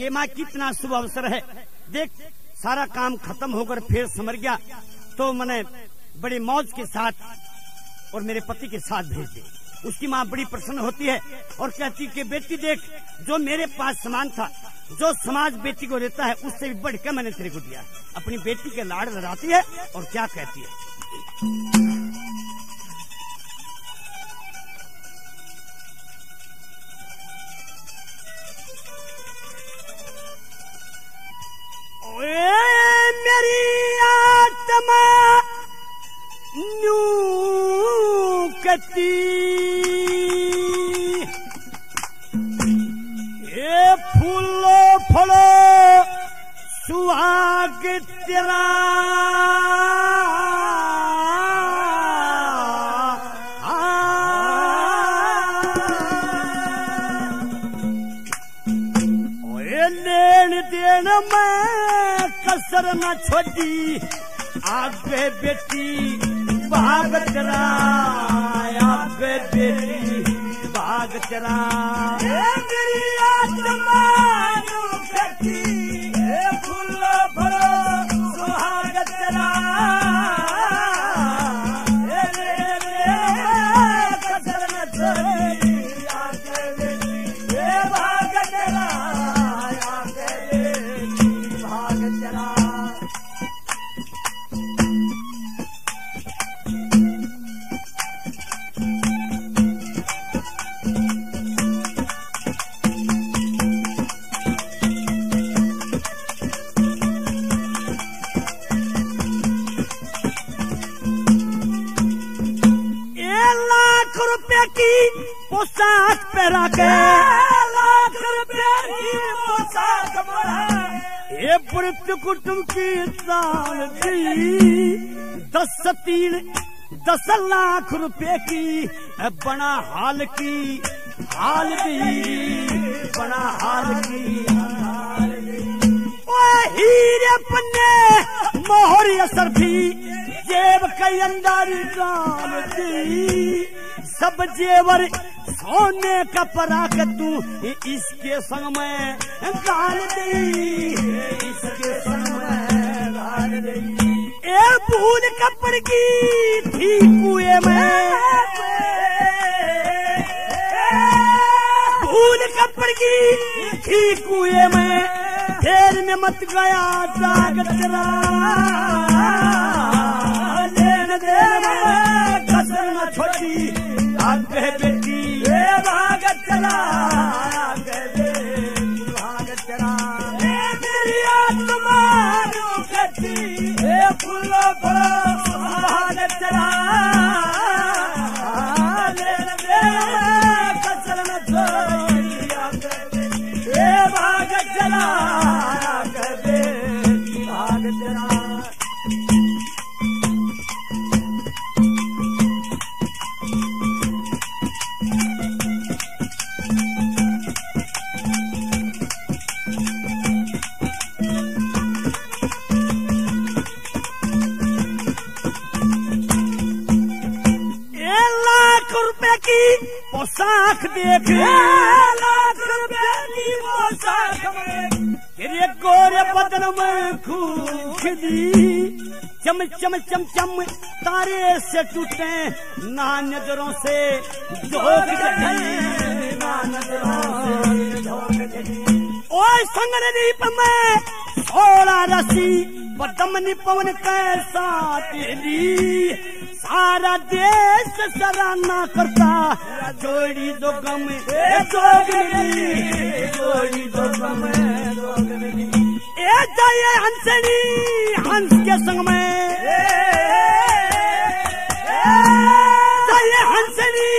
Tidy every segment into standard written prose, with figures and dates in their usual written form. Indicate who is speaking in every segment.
Speaker 1: कि माँ कितना शुभ अवसर है, देख सारा काम खत्म होकर फिर समर गया तो मैंने बड़ी मौज के साथ और मेरे पति के साथ भेज दे। उसकी माँ बड़ी प्रसन्न होती है और कहती कि बेटी देख, जो मेरे पास सामान था, जो समाज बेटी को देता है, उससे भी बढ़कर मैंने तेरे को दिया। अपनी बेटी के लाड़ लड़ाती है और क्या कहती है, मेरी आत्मा न्यू कती ये फूलो फलो सुहाग तेरा लेन देन में कसर न छोड़ी, आगे बेटी भाग तेरा, आगे बेटी भाग तेरा। मेरी आत्मा बेटी फूलो फलो सुहाग तेरा, कसर न छोड़ी, आगे बेटी भाग तेरा, आगे बेटी भाग तेरा। ₹1,00,000 की पोशाक पहरा के, ₹1,00,000 की पोशाक पहरा, ये पुरुष कुटुंब की दान दी, 10 लाख रुपए की बना हाल की, हाल दी बना हाल की, हाल दी। ओ हीरे पन्ने मोहर असर भी, जेब के अंदर डाल दी, सब जेवर सोने का परा के तू इसके संग में डाल दी, इसके संग में डाल दी। ए भूल कपड़ की थी कुएं में, भूल कपड़ की थी कुएं में, फेर में मत गया दाग तेरा, लेन देन में कसर न छोड़ी, आगे बेटी भाग चला, आगे बेटी भाग चला। मेरी आत्मा बेटी फूलो फलो भाग चला, लेन देन में कसर न छोड़ी, आगे बेटी भाग चला, आगे बेटी भाग चला। ₹1,00,000 की पोशाक देख, ₹1,00,000 की पोशाक में, तेरे गोरे बदन में खूब खिली, चम चम चम चम तारे से टूटे, ना नजरों से झोंक चली, ना नजरों से झोंक चली। ओ संगन दीप में 16 रसी, पदम निपवन कैसा तेरी, सारा देश सराहना करता, जोड़ी दो गम जोगनी, जोड़ी दो गम जोगनी। ए जाए हंसनी हंस के संग में, जाए हंसनी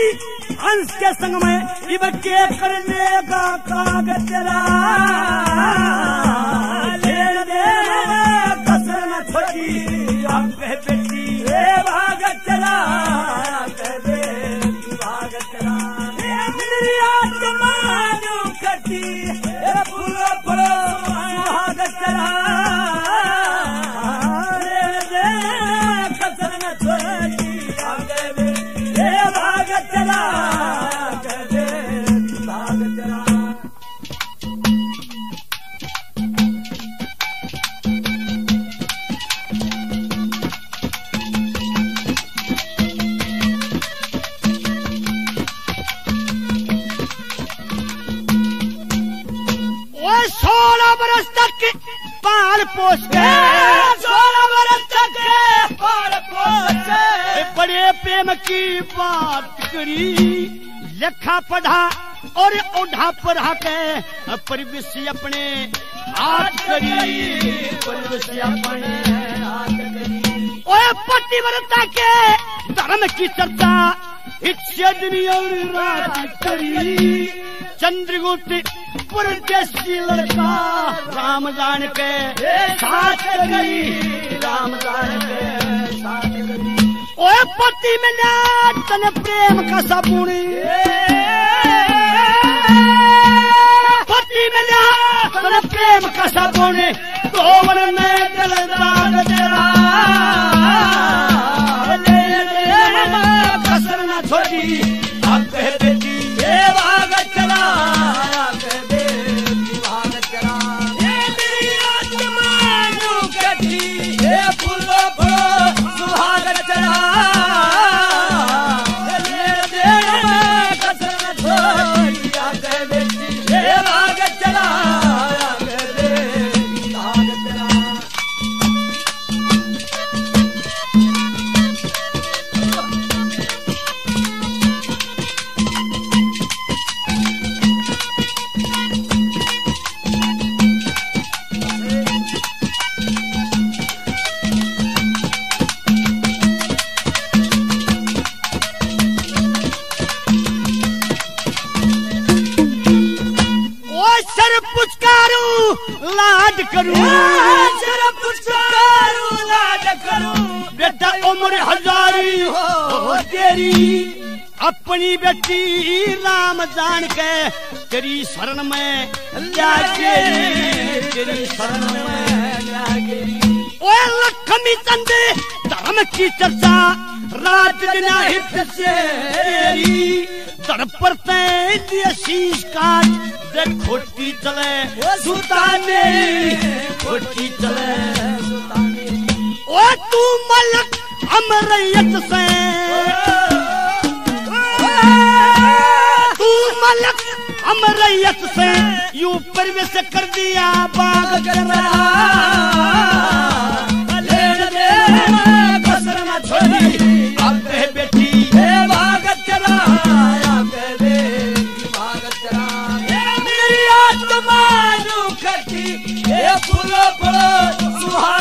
Speaker 1: हंस के संग में, इब के कर लेगा कागज तेरा, लेन देन में कसर न छोड़ी, आगे बेटी भाग चला, आगे बेटी भाग चला। मेरी आत्मा कटी फूलो फलो भाग चला, लेन देन कसर न छोड़ी, आगे बेटी भाग चला, आगे बेटी भाग चला। वो 16 बरस तक पाल पोस के 16 बरस तक पाल पोस के बड़े प्रेम की बात करी लिखा पढ़ा और ओढ़ा पढ़ा के परविश अपने हाथ करी परविश अपने हाथ करी। ओए पतिव्रता के धर्म की चर्चा इच्छा दिन और रात करी। चंद्रगुप्त परदेसी लड़का राम जान के साथ करी राम जान के साथ करी। ओए पति में तन प्रेम का सबूरी पति में तन प्रेम का सबूरी गोवर में दिल दाग तेरा कसर न छोड़ी आप कह बेटी ये भाग चला कह बेटी भाग चला ये मेरी आत्मा नु कटी ये फूलो फूलो सुहाग चला ये देर कसर न छोड़ी आप कह बेटी ये भाग चला कह बेटी भाग चला। पुचकारू लाड करूं जरा पुचकारू लाड करूं बेटा उम्र हजारी हो तेरी अपनी बेटी राम जान के तेरी शरण में जाके तेरी शरण में जाके। ओए लक्ष्मी चंद धर्म की चर्चा रात दिन हित से तेरी दर पर शीश काट खोटी चले सुताने खोटी चले सुताने। ओ तू मलक अमरयत से तू मलक अमरयत से यूं परवेश कर दिया बाग जरा कसर न छोड़ी अब बेटी बाग चला आत्मा नु कटी ये फूलो फूलो सुहा